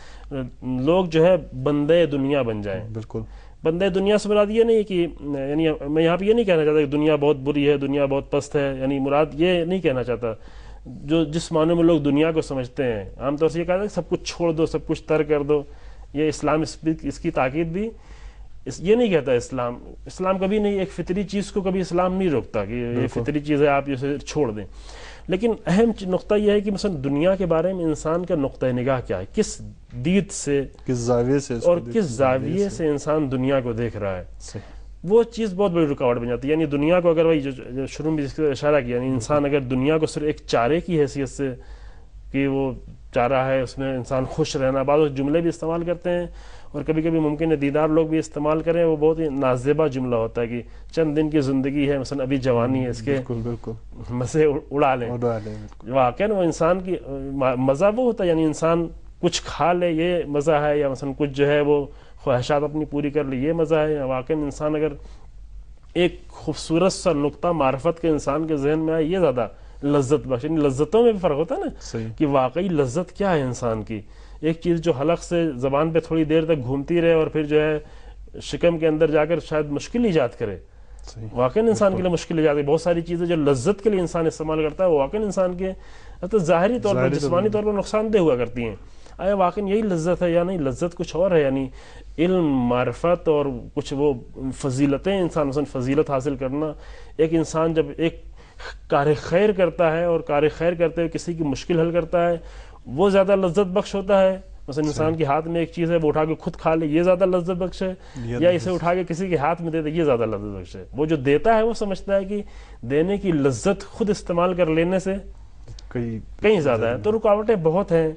لوگ جو ہے بندے دنیا بن جائیں. بالکل، بندے دنیا سے مراد یہ نہیں کہ یعنی میں یہاں پہ یہ نہیں کہنا چاہتا کہ دنیا بہت بری ہے، دنیا بہت پست ہے، یعنی مراد یہ نہیں کہنا چاہتا. جو جس معنی میں لوگ دنیا کو سمجھتے ہیں عام طور سے یہ کہا ہے کہ سب کچھ چھوڑ دو، سب کچھ ترک کر دو. یہ اسلام اس کی تاکید بھی یہ نہیں کہتا. اسلام کبھی نہیں، ایک فطری چیز کو کبھی اسلام نہیں روکتا کہ یہ فطری چیز ہے آپ اسے چھوڑ دیں. لیکن اہم نقطہ یہ ہے کہ مثلا دنیا کے بارے میں انسان کا نقطہ نگاہ کیا ہے، کس دید سے، کس زاویے سے، اور کس زاویے سے انسان دنیا کو دیکھ رہا ہے، وہ چیز بہت بڑی رکاوٹ بن جاتی ہے. یعنی دنیا کو اگر وہی جو شروع میں جس کا اشارہ کیا، یعنی انسان اگر دنیا کو صرف ایک چارے کی حیثیت سے کہ وہ چارہ ہے، اس میں انسان خوش رہنا، بعض جملے بھی استعمال کرتے ہیں اور کبھی کبھی ممکن ہے دیدار لوگ بھی استعمال کریں, وہ بہت ہی نازیبا جملہ ہوتا ہے کہ چند دن کی زندگی ہے, مثلا ابھی جوانی ہے, اس کے مزے اڑا لیں. واقعی وہ انسان کی مزہ وہ ہوتا ہے, یعنی انسان کچھ کھا لے یہ مزہ ہے, یا مثلا کچھ جو ہے وہ خواہشات اپنی پوری کر لے یہ مزہ ہے. واقعی انسان اگر ایک خوبصورت سا نقطہ معرفت کے انسان کے ذہن میں آئے یہ زیادہ لذت بخش, یعنی لذتوں میں بھی فرق ہوتا ہے نا کہ واقعی لذت کیا ہے انسان کی. ایک چیز جو حلق سے زبان پہ تھوڑی دیر تک گھومتی رہے اور پھر جو ہے شکم کے اندر جا کر شاید مشکل ایجاد کرے, واقعی انسان کے لیے مشکل ایجاد ہے. بہت ساری چیزیں جو لذت کے لیے انسان استعمال کرتا ہے وہ واقعی انسان کے ظاہری طور پر جسمانی طور پر نقصان دہ ہوا کرتی ہیں. آیا واقعی یہی لذت ہے یا نہیں؟ لذت کچھ اور ہے, یعنی علم معرفت اور کچھ وہ فضیلتیں, انسان مثلا فضیلت حاصل کرنا. ایک انسان جب ایک کار خیر کرتا ہے اور کار خیر کرتے ہوئے کسی کی مشکل حل کرتا ہے وہ زیادہ لذت بخش ہوتا ہے. مثلا انسان کے ہاتھ میں ایک چیز ہے وہ اٹھا کے خود کھا لے یہ زیادہ لذت بخش ہے, یا اسے اٹھا کے کسی کے ہاتھ میں دے دے یہ زیادہ لذت بخش ہے. وہ جو دیتا ہے وہ سمجھتا ہے کہ دینے کی لذت خود استعمال کر لینے سے کہیں زیادہ ہے. تو رکاوٹیں بہت ہیں.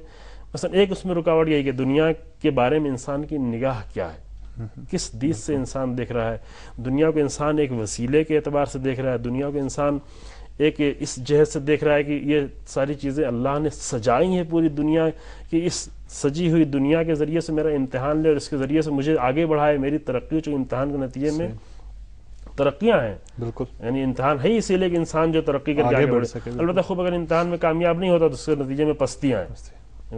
مثلا ایک اس میں رکاوٹ یہی کہ دنیا کے بارے میں انسان کی نگاہ کیا ہے, کس دید سے انسان دیکھ رہا ہے. دنیا کو انسان ایک وسیلے کے اعتبار سے دیکھ رہا ہے, دنیا کو انسان ایک اس جہت سے دیکھ رہا ہے کہ یہ ساری چیزیں اللہ نے سجائی ہیں پوری دنیا, کہ اس سجی ہوئی دنیا کے ذریعے سے میرا امتحان لے اور اس کے ذریعے سے مجھے آگے بڑھائے. میری ترقی جو امتحان کے نتیجے میں ترقیاں ہیں, بالکل, یعنی امتحان ہے اسی لیے کہ انسان جو ترقی کر کے آگے بڑھ سکے. البتہ خوب اگر امتحان میں کامیاب نہیں ہوتا تو اس کے نتیجے میں پستیاں ہیں.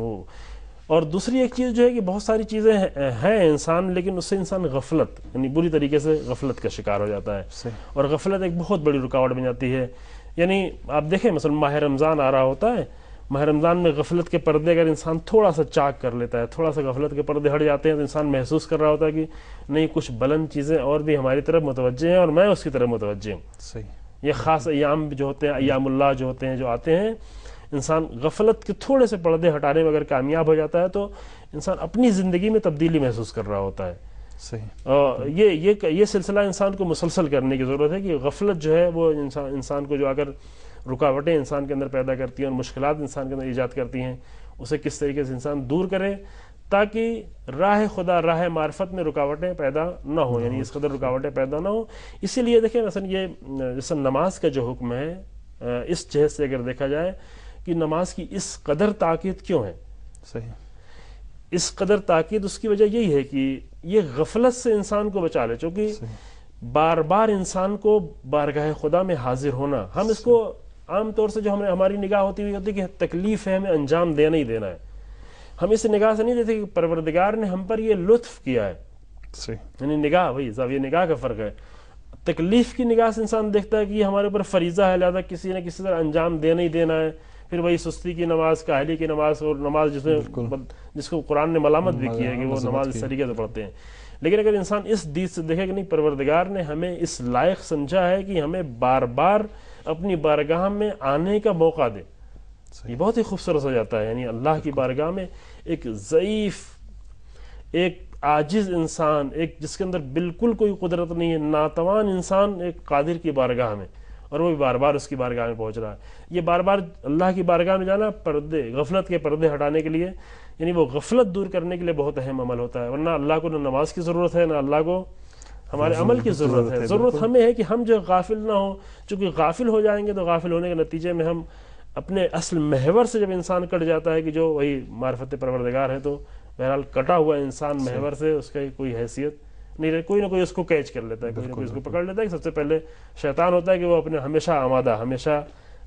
اور دوسری ایک چیز جو ہے کہ بہت ساری چیزیں ہیں انسان, لیکن اس سے انسان غفلت یعنی بری طریقے سے غفلت کا شکار ہو جاتا ہے, اور غفلت ایک بہت بڑی رکاوٹ بن جاتی ہے. یعنی آپ دیکھیں مثلا ماہ رمضان آ رہا ہوتا ہے, ماہ رمضان میں غفلت کے پردے اگر انسان تھوڑا سا چاک کر لیتا ہے, تھوڑا سا غفلت کے پردے ہٹ جاتے ہیں تو انسان محسوس کر رہا ہوتا ہے کہ نہیں کچھ بلند چیزیں اور بھی ہماری طرف متوجہ ہیں اور میں اس کی طرف متوجہ ہوں. یہ خاص ایام جو ہوتے ہیں, ایام اللہ جو ہوتے ہیں, جو آتے ہیں, انسان غفلت کے تھوڑے سے پردے ہٹانے میں اگر کامیاب ہو جاتا ہے تو انسان اپنی زندگی میں تبدیلی محسوس کر رہا ہوتا ہے. یہ سلسلہ انسان کو مسلسل کرنے کی ضرورت ہے کہ غفلت جو ہے وہ انسان کو جو اگر رکاوٹیں انسان کے اندر پیدا کرتی ہیں اور مشکلات انسان کے اندر ایجاد کرتی ہیں اسے کس طریقے سے انسان دور کرے تاکہ راہ خدا راہ معرفت میں رکاوٹیں پیدا نہ ہوں, یعنی اس قدر رکاوٹیں پیدا نہ ہوں. اسی لیے دیکھیں مثلا یہ جیسے نماز کا جو حکم ہے اس جہت سے اگر دیکھا جائے کہ نماز کی اس قدر تاکید کیوں ہے, اس قدر تاکید اس کی وجہ یہی ہے کہ یہ غفلت سے انسان کو بچا لے. چونکہ بار بار انسان کو بارگاہ خدا میں حاضر ہونا, ہم اس کو عام طور سے جو ہماری نگاہ ہوتی ہے کہ تکلیف ہے ہمیں انجام دینا ہی دینا ہے, ہم اس نگاہ سے نہیں دیتے کہ پروردگار نے ہم پر یہ لطف کیا ہے. یعنی نگاہ بھائی صاحب یہ نگاہ کا فرق ہے. تکلیف کی نگاہ سے انسان دیکھتا ہے کہ یہ ہمارے اوپر فریضہ ہے, لہذا کسی نہ کسی طرح انجام دینا ہی دینا ہے. پھر وہی سستی کی نماز, کاہلی کی نماز, اور نماز جس کو قرآن نے ملامت بھی کی ہے کہ وہ نماز اس طریقے سے پڑھتے ہیں. لیکن اگر انسان اس دید سے دیکھے کہ نہیں پروردگار نے ہمیں اس لائق سمجھا ہے کہ ہمیں بار بار اپنی بارگاہ میں آنے کا موقع دے, یہ بہت ہی خوبصورت ہو جاتا ہے. یعنی اللہ کی بارگاہ میں ایک ضعیف, ایک عاجز انسان, ایک جس کے اندر بالکل کوئی قدرت نہیں ہے, ناتوان انسان ایک قادر کی بارگاہ میں, اور وہ بھی بار بار اس کی بارگاہ میں پہنچ رہا ہے. یہ بار بار اللہ کی بارگاہ میں جانا پردے غفلت کے پردے ہٹانے کے لیے, یعنی وہ غفلت دور کرنے کے لیے بہت اہم عمل ہوتا ہے. ورنہ اللہ کو نہ نماز کی ضرورت ہے نہ اللہ کو ہمارے عمل کی ضرورت ہے. ضرورت ہمیں ہے کہ ہم جو غافل نہ ہوں, چونکہ غافل ہو جائیں گے تو غافل ہونے کے نتیجے میں ہم اپنے اصل محور سے جب انسان کٹ جاتا ہے کہ جو وہی معرفت پروردگار ہے, تو بہرحال کٹا ہوا انسان محور سے اس کا کوئی حیثیت نہیں رہے. کوئی نہ کوئی اس کو کیچ کر لیتا ہے, کوئی نہ کوئی اس کو پکڑ لیتا ہے. سب سے پہلے شیطان ہوتا ہے کہ وہ اپنے ہمیشہ آمادہ, ہمیشہ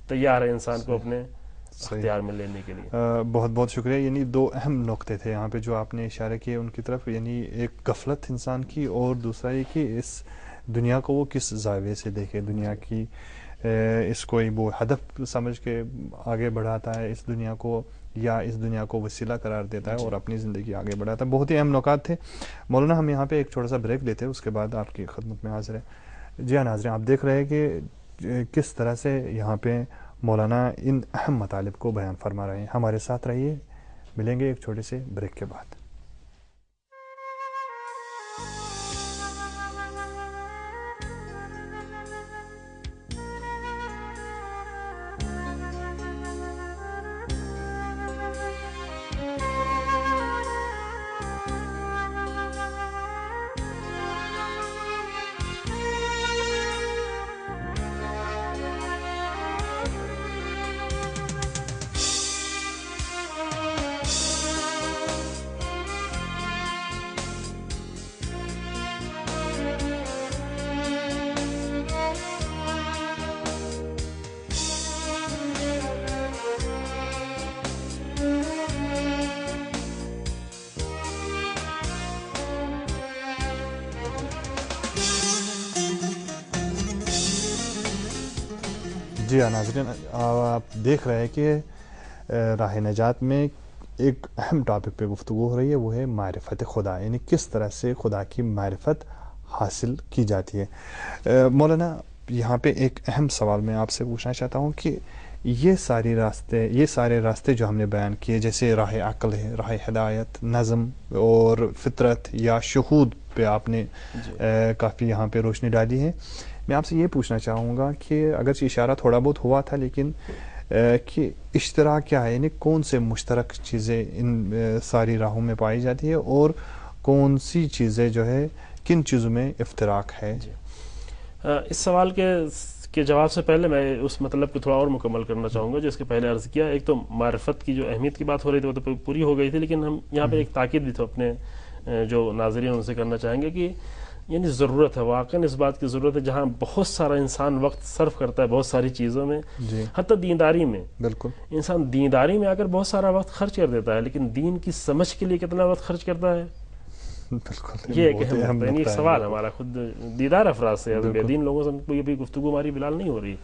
تیار ہے انسان کو اپنے اختیار میں لینے کے لیے. بہت بہت شکریہ. یعنی دو اہم نقطے تھے یہاں پہ جو آپ نے اشارہ کیے ان کی طرف, یعنی ایک غفلت انسان کی, اور دوسرا یہ کہ اس دنیا کو وہ کس زاویے سے دیکھے, دنیا کی اس کو وہ ہدف سمجھ کے آگے بڑھاتا ہے اس دنیا کو, یا اس دنیا کو وسیلہ قرار دیتا ہے اور اپنی زندگی آگے بڑھاتا ہے. بہت ہی اہم نکات تھے. مولانا ہم یہاں پہ ایک چھوٹا سا بریک لیتے ہیں, اس کے بعد آپ کی خدمت میں حاضر ہے. جی ہاں ناظرین, آپ دیکھ رہے ہیں کہ کس طرح سے یہاں پہ مولانا ان اہم مطالب کو بیان فرما رہے ہیں. ہمارے ساتھ رہیے, ملیں گے ایک چھوٹے سے بریک کے بعد. جی ہاں ناظرین، آپ دیکھ رہے ہیں کہ راہ نجات میں ایک اہم ٹاپک پہ گفتگو ہو رہی ہے، وہ ہے معرفت خدا، یعنی کس طرح سے خدا کی معرفت حاصل کی جاتی ہے۔ مولانا یہاں پہ ایک اہم سوال میں آپ سے پوچھنا چاہتا ہوں کہ یہ سارے راستے جو ہم نے بیان کیے، جیسے راہ عقل ہے، راہ ہدایت، نظم اور فطرت یا شہود پہ آپ نے کافی یہاں پہ روشنی ڈالی ہے، میں آپ سے یہ پوچھنا چاہوں گا کہ اگرچہ اشارہ تھوڑا بہت ہوا تھا، لیکن کہ اشتراک کیا ہے، یعنی کون سے مشترک چیزیں ان ساری راہوں میں پائی جاتی ہے اور کون سی چیزیں جو ہے کن چیزوں میں افتراق ہے؟ اس سوال کے جواب سے پہلے میں اس مطلب کو تھوڑا اور مکمل کرنا چاہوں گا جو اس کے پہلے عرض کیا۔ ایک تو معرفت کی جو اہمیت کی بات ہو رہی تھی وہ تو پوری ہو گئی تھی، لیکن ہم یہاں پہ ایک تاکید بھی تو اپنے جو ناظرین ان سے کرنا چاہیں گے کہ یعنی ضرورت ہے، واقعاً اس بات کی ضرورت ہے جہاں بہت سارا انسان وقت صرف کرتا ہے بہت ساری چیزوں میں، حتیٰ دینداری میں، بالکل انسان دینداری میں آ کر بہت سارا وقت خرچ کر دیتا ہے، لیکن دین کی سمجھ کے لیے کتنا وقت خرچ کرتا ہے، یہ ایک اہم یعنی ایک سوال ہمارا خود دیدار افراد سے، بے دین لوگوں سے کوئی ابھی گفتگو ہماری بلال نہیں ہو رہی،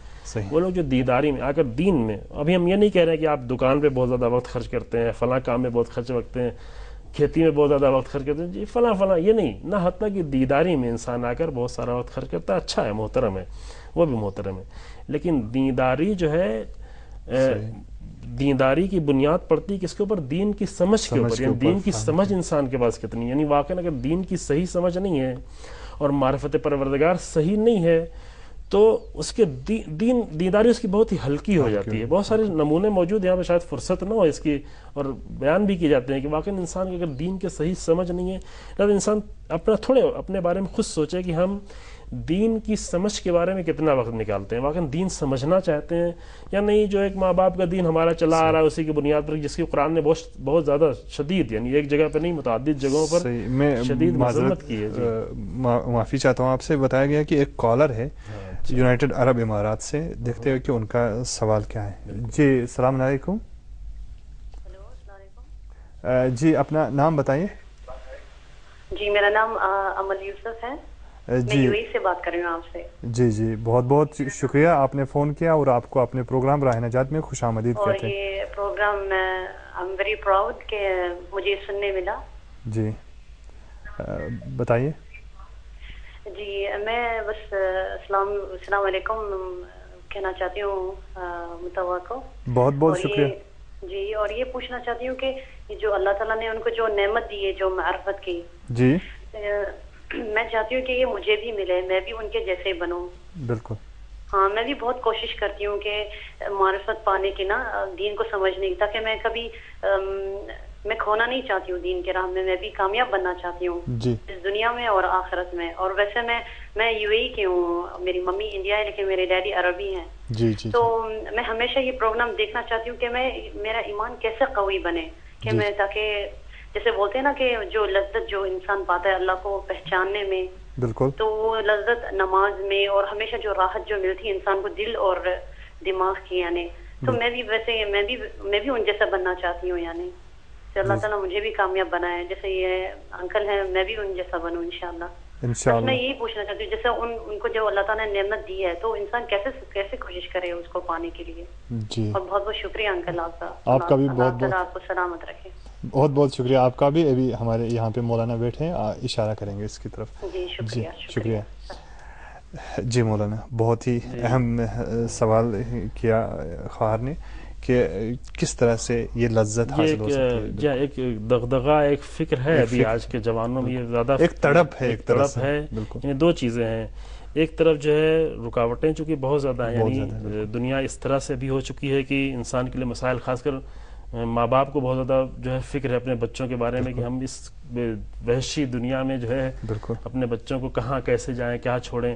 وہ لوگ جو دینداری میں آ کر دین میں، ابھی ہم یہ نہیں کہہ رہے کہ آپ دکان پہ بہت زیادہ وقت خرچ کرتے ہیں، فلاں کام میں بہت خرچ کرتے ہیں، کھیتی میں بہت زیادہ وقت خرچ کرتے ہیں، جی فلاں یہ نہیں، نہ حتیٰ کہ دینداری میں انسان آ کر بہت سارا وقت خرچ کرتا ہے، اچھا ہے، محترم ہے، وہ بھی محترم ہے، لیکن دینداری جو ہے دینداری کی بنیاد پڑتی ہے کس کے اوپر؟ دین کی سمجھ کے اوپر، یعنی دین کی سمجھ انسان کے پاس کتنی، یعنی واقعاً اگر دین کی صحیح سمجھ نہیں ہے اور معرفت پروردگار صحیح نہیں ہے تو اس کے دینداری اس کی بہت ہی ہلکی ہو جاتی ہے۔ بہت سارے نمونے موجود ہیں، یہاں پہ شاید فرصت نہ ہو اس کی، اور بیان بھی کیے جاتے ہیں کہ واقعاً انسان کی اگر دین کے صحیح سمجھ نہیں ہے، لہٰذا انسان اپنے بارے میں خود سوچے کہ ہم دین کی سمجھ کے بارے میں کتنا وقت نکالتے ہیں، واقعاً دین سمجھنا چاہتے ہیں یا نہیں، جو ایک ماں باپ کا دین ہمارا چلا آ رہا ہے اسی کی بنیاد پر، جس کی قرآن نے بہت زیادہ شدید، یعنی ایک جگہ پہ نہیں متعدد جگہوں پر شدید مذمت کی ہے۔ معافی چاہتا ہوں آپ سے، بتایا گیا کہ ایک کالر ہے یونائٹڈ عرب امارات سے، دیکھتے ہیں کہ ان کا سوال کیا ہے۔ جی السلام علیکم۔ جی اپنا نام بتائیے۔ جی میرا نام امل یوسف ہے، میں یو اے سے بات کر رہی ہوں آپ سے۔ جی بہت بہت شکریہ، آپ نے فون کیا اور آپ کو اپنے پروگرام راہ نجات میں خوش آمدید کہتے ہیں۔ اور یہ programme I am very proud کہ مجھے سننے ملا۔ جی بتائیے۔ جی میں بس السلام علیکم کہنا چاہتی ہوں متوا کو، بہت بہت شکریہ۔ جی اور یہ پوچھنا چاہتی ہوں کہ جو اللہ تعالیٰ نے ان کو جو نعمت دی ہے جو معرفت کی، جی میں چاہتی ہوں کہ یہ مجھے بھی ملے، میں بھی ان کے جیسے بنوں۔ بالکل ہاں میں بھی بہت کوشش کرتی ہوں کہ معرفت پانے کی، نا دین کو سمجھنے کی، تاکہ میں کبھی میں کھونا نہیں چاہتی ہوں دین کے راہ میں بھی کامیاب بننا چاہتی ہوں جی اس دنیا میں اور آخرت میں۔ اور ویسے میں یو اے کی ہوں، میری ممی انڈیا ہے لیکن میرے ڈیڈی عربی ہیں۔ جی جی تو میں ہمیشہ یہ پروگرام دیکھنا چاہتی ہوں کہ میرا ایمان کیسے قوی بنے، کہ میں تاکہ جیسے بولتے ہیں نا کہ جو لذت جو انسان پاتا ہے اللہ کو پہچاننے میں، بالکل، تو وہ لذت نماز میں، اور ہمیشہ جو راحت جو ملتی ہے انسان کو دل اور دماغ کی، یعنی تو میں بھی ویسے میں بھی ان جیسا بننا چاہتی ہوں، یعنی کہ اللہ تعالیٰ مجھے بھی کامیاب بنائے، جیسے یہ انکل ہیں میں بھی ان جیسا بنوں انشاءاللہ۔ میں یہی پوچھنا چاہتی ہوں جیسے ان کو جو اللہ تعالیٰ نے نعمت دی ہے تو انسان کیسے کوشش کرے اس کو پانے کے لیے۔ جی اور بہت بہت شکریہ انکل آپ کا، آپ کا بھی بہت بہت، آپ کو سلامت رکھے۔ بہت بہت شکریہ آپ کا بھی۔ ابھی ہمارے یہاں پہ مولانا بیٹھے ہیں، اشارہ کریں گے اس کی طرف۔ جی شکریہ۔ جی مولانا بہت ہی اہم سوال کیا خواہر نے کہ کس طرح سے یہ لذت حاصل ہو سکتی ہے۔ ایک دغدغہ، ایک فکر ہے ابھی آج کے جوانوں میں، یہ زیادہ ایک تڑپ ہے، ایک طرف ہے، یعنی دو چیزیں ہیں، ایک طرف جو ہے رکاوٹیں چونکہ بہت زیادہ ہیں، یعنی دنیا اس طرح سے بھی ہو چکی ہے کہ انسان کے لیے مسائل، خاص کر ماں باپ کو بہت زیادہ جو ہے فکر ہے اپنے بچوں کے بارے میں کہ ہم اس وحشی دنیا میں جو ہے اپنے بچوں کو کہاں کیسے جائیں، کیا چھوڑیں۔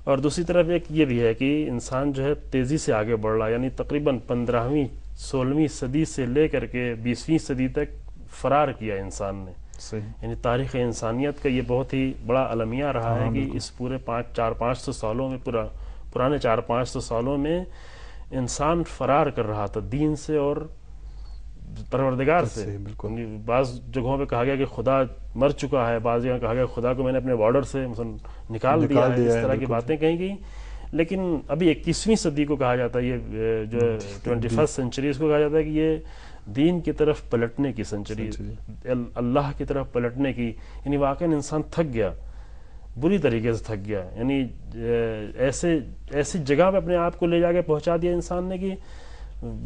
اور دوسری طرف ایک یہ بھی ہے کہ انسان جو ہے تیزی سے آگے بڑھ رہا ہے، یعنی تقریباً 15ویں 16ویں صدی سے لے کر کے 20ویں صدی تک فرار کیا انسان نے، یعنی تاریخ انسانیت کا یہ بہت ہی بڑا المیہ رہا ہے کہ اس پورے 400-500 سالوں میں، پرانے 400-500 سالوں میں انسان فرار کر رہا تھا دین سے اور پروردگار سے۔ بعض جگہوں پہ کہا گیا کہ خدا مر چکا ہے، بعض جگہ کہا گیا خدا کو میں نے اپنے بارڈر سے نکال دیا ہے، اس طرح کی باتیں کہیں گئی، لیکن ابھی 21ویں صدی کو کہا جاتا ہے، یہ جو 21st سینچری اس کو کہا جاتا ہے کہ یہ دین کی طرف پلٹنے کی سینچری، اللہ کی طرف پلٹنے کی. یعنی واقعاً انسان تھک گیا، بری طریقے سے تھک گیا. یعنی ایسی جگہ پہ اپنے آپ کو لے جا کے پہنچا دیا انسان نے کہ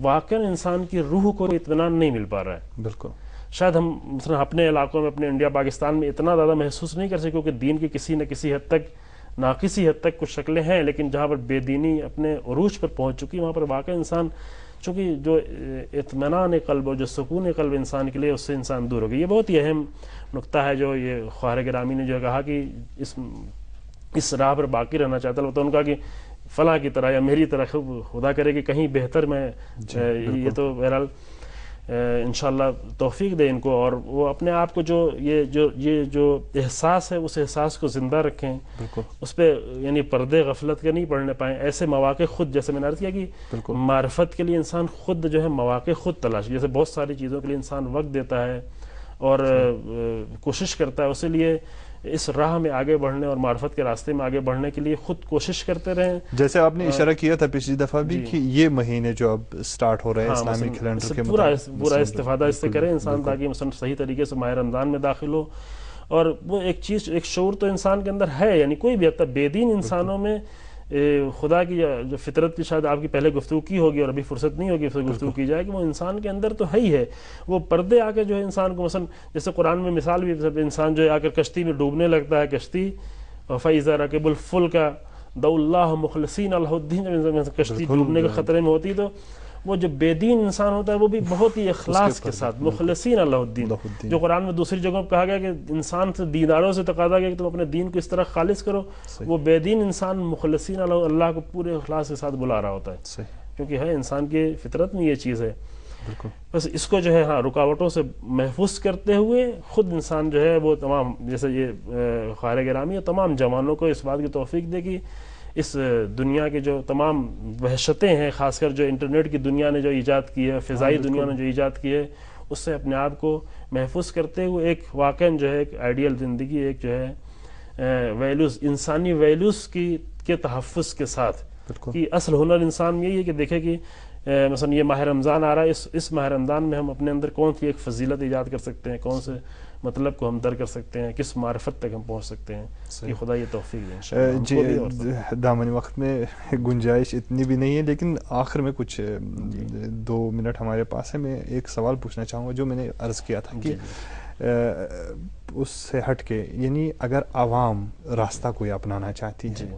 واقعاً انسان کی روح کو اطمینان نہیں مل پا رہا ہے. بالکل. شاید ہم مثلا اپنے علاقوں میں، اپنے انڈیا پاکستان میں اتنا زیادہ محسوس نہیں کر سکے کیونکہ دین کی کسی نہ کسی حد تک، ناقصی حد تک کچھ شکلیں ہیں، لیکن جہاں پر بے دینی اپنے عروج پر پہنچ چکی وہاں پر واقعی انسان، چونکہ جو اطمینان قلب اور جو سکون قلب انسان کے لیے، اس سے انسان دور ہو گیا. یہ بہت ہی اہم نقطہ ہے جو یہ خواہر گرامی نے جو کہا کہ اس راہ پر باقی رہنا چاہتا ہے. تو ان کا کہ فلاں کی طرح یا میری طرح خدا کرے کہ کہیں بہتر میں، یہ تو بہرحال انشاءاللہ توفیق دے ان کو، اور وہ اپنے آپ کو یہ جو احساس ہے اس احساس کو زندہ رکھیں. بالکل. اس پہ یعنی پردے غفلت کے نہیں پڑنے پائیں. ایسے مواقع خود، جیسے میں نے عرض کیا کہ معرفت کے لیے انسان خود جو ہے مواقع خود تلاش، جیسے بہت ساری چیزوں کے لیے انسان وقت دیتا ہے اور کوشش کرتا ہے، اسی لیے اس راہ میں آگے بڑھنے اور معرفت کے راستے میں آگے بڑھنے کے لیے خود کوشش کرتے رہیں. جیسے آپ نے اشارہ کیا تھا پچھلی دفعہ بھی کہ یہ مہینے جو اب سٹارٹ ہو رہے ہیں اسلامی کیلنڈر کے پورا استفادہ اس سے کرے انسان، تاکہ مثلا صحیح طریقے سے ماہ رمضان میں داخل ہو. اور وہ ایک چیز، ایک شعور تو انسان کے اندر ہے، یعنی کوئی بھی اب بے دین انسانوں میں خدا کی جو فطرت کی، شاید آپ کی پہلے گفتگو کی ہوگی اور ابھی فرصت نہیں ہوگی گفتگو کی جائے، کہ وہ انسان کے اندر تو ہے ہی ہے. وہ پردے آ کے جو ہے انسان کو، مثلا جیسے قرآن میں مثال بھی، انسان جو ہے آ کر کشتی میں ڈوبنے لگتا ہے، کشتی فَإِذَا رَكِبُوا الْفُلْكَ دَعُوا اللَّهَ مُخْلِصِينَ لَهُ الدِّينَ، جب کشتی ڈوبنے کے خطرے میں ہوتی تو وہ جو بے دین انسان ہوتا ہے وہ بھی بہت ہی اخلاص کے ساتھ مخلصین اللہ الدین، جو قرآن میں دوسری جگہوں پہ کہا گیا کہ انسان سے دینداروں سے تقاضا گیا کہ تم اپنے دین کو اس طرح خالص کرو. وہ بے دین انسان مخلصین اللہ کو پورے اخلاص کے ساتھ بلا رہا ہوتا ہے، کیونکہ ہے انسان کی فطرت میں یہ چیز ہے. بس اس کو جو ہے رکاوٹوں سے محفوظ کرتے ہوئے خود انسان جو ہے وہ تمام، جیسے یہ خواہر گرامی ہے، تمام جوانوں کو اس بات کی توفیق دے گی اس دنیا کے جو تمام وحشتیں ہیں، خاص کر جو انٹرنیٹ کی دنیا نے جو ایجاد کی ہے، فضائی دنیا نے جو ایجاد کی ہے، اس سے اپنے آپ کو محفوظ کرتے ہوئے ایک واقعاً جو ہے ایک آئیڈیل زندگی، ایک جو ہے ویلیوز، انسانی ویلیوز کے تحفظ کے ساتھ. کہ اصل ہنر انسان میں یہی ہے کہ دیکھے کہ مثلا یہ ماہ رمضان آ رہا ہے، اس ماہ رمضان میں ہم اپنے اندر کون سی ایک فضیلت ایجاد کر سکتے ہیں، کون سے مطلب کو ہم در کر سکتے ہیں، کس معرفت تک ہم پہنچ سکتے ہیں. کہ خدا یہ توفیق دے انشاءاللہ. جی دامن وقت میں گنجائش اتنی بھی نہیں ہے، لیکن آخر میں کچھ 2 منٹ ہمارے پاس ہے. میں ایک سوال پوچھنا چاہوں گا جو میں نے عرض کیا تھا کہ اس سے ہٹ کے، یعنی اگر عوام راستہ کوئی اپنانا چاہتی ہے،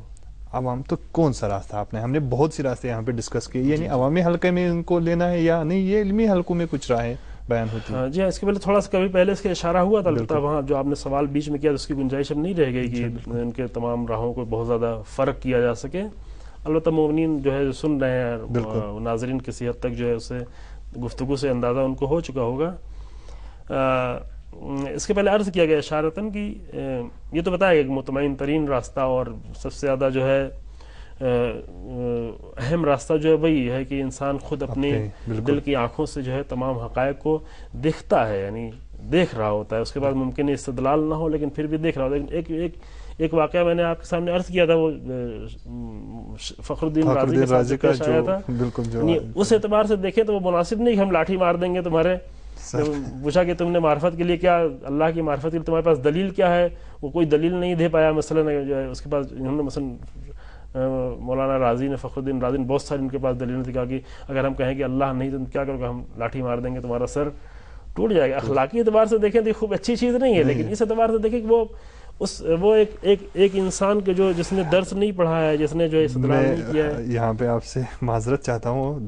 عوام تو کون سا راستہ اپنا ہے؟ ہم نے بہت سی راستے یہاں پہ ڈسکس کیے، یعنی عوامی حلقے میں ان کو لینا ہے یا نہیں، یہ علمی حلقوں میں کچھ راہیں بیان ہوتی ہے. جی ہاں، اس کے پہلے تھوڑا سا کبھی پہلے اس کا اشارہ ہوا تھا، البتہ وہاں جو آپ نے سوال بیچ میں کیا اس کی گنجائش اب نہیں رہ گئی کہ ان کے تمام راہوں کو بہت زیادہ فرق کیا جا سکے. البتہ مومنین جو ہے سن رہے ہیں، ناظرین کسی حد تک جو ہے اسے گفتگو سے اندازہ ان کو ہو چکا ہوگا. اس کے پہلے عرض کیا گیا اشارتاً کہ یہ تو بتایا گیا کہ مطمئن ترین راستہ اور سب سے زیادہ جو ہے اہم راستہ جو ہے وہی ہے کہ انسان خود اپنی دل کی آنکھوں سے جو ہے تمام حقائق کو دیکھتا ہے، یعنی دیکھ رہا ہوتا ہے. اس کے بعد ممکن استدلال نہ ہو لیکن پھر بھی دیکھ رہا ہوتا ہے. لیکن ایک واقعہ میں نے آپ کے سامنے عرض کیا تھا، وہ فخر الدین رازی کا پیش آیا تھا. اس اعتبار سے دیکھیں تو وہ مناسب نہیں کہ ہم لاٹھی مار دیں گے تمہارے. پوچھا کہ تم نے معرفت کے لیے کیا، اللہ کی معرفت کے لیے تمہارے پاس دلیل کیا ہے؟ وہ کوئی دلیل نہیں دے پایا. مثلا جو ہے اس کے پاس انہوں نے مثلا مولانا رازی نے، فخر الدین رازی نے بہت ساری ان کے پاس دلیل تھی، کہا کہ اگر ہم کہیں کہ اللہ نہیں تو کیا کرو گے، ہم لاٹھی مار دیں گے، تمہارا سر ٹوٹ جائے گا. اخلاقی اعتبار سے دیکھیں تو یہ خوب اچھی چیز نہیں ہے، لیکن اس اعتبار سے دیکھیں کہ وہ ایک انسان کے جس نے درس نہیں پڑھا ہے، جس نے جو استدلال نہیں کیا ہے. یہاں پہ آپ سے معذرت چاہتا ہوں،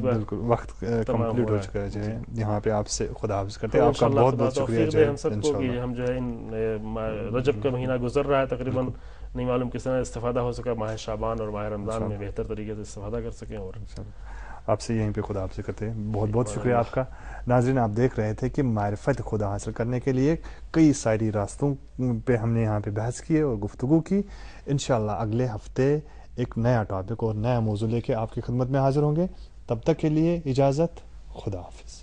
بالکل وقت کمپلیٹ ہو چکا ہے. یہاں پہ آپ سے خدا حافظ کرتے ہیں. آپ کا بہت بہت شکریہ ہم سب کو کہ ہم جو ہے رجب کا مہینہ گزر رہا ہے تقریباً، نہیں معلوم کس طرح استفادہ ہو سکا، ماہ شعبان اور ماہ رمضان میں بہتر طریقے سے استفادہ کر سکیں. اور آپ سے یہیں پہ خدا حافظ کرتے ہیں. بہت بہت شکریہ آپ کا. ناظرین، آپ دیکھ رہے تھے کہ معرفت خدا حاصل کرنے کے لیے کئی ساری راستوں پہ ہم نے یہاں پہ بحث کی اور گفتگو کی. انشاءاللہ اگلے ہفتے ایک نیا ٹاپک اور نیا موضوع لے کے آپ کی خدمت میں حاضر ہوں گے. تب تک کے لیے اجازت، خدا حافظ.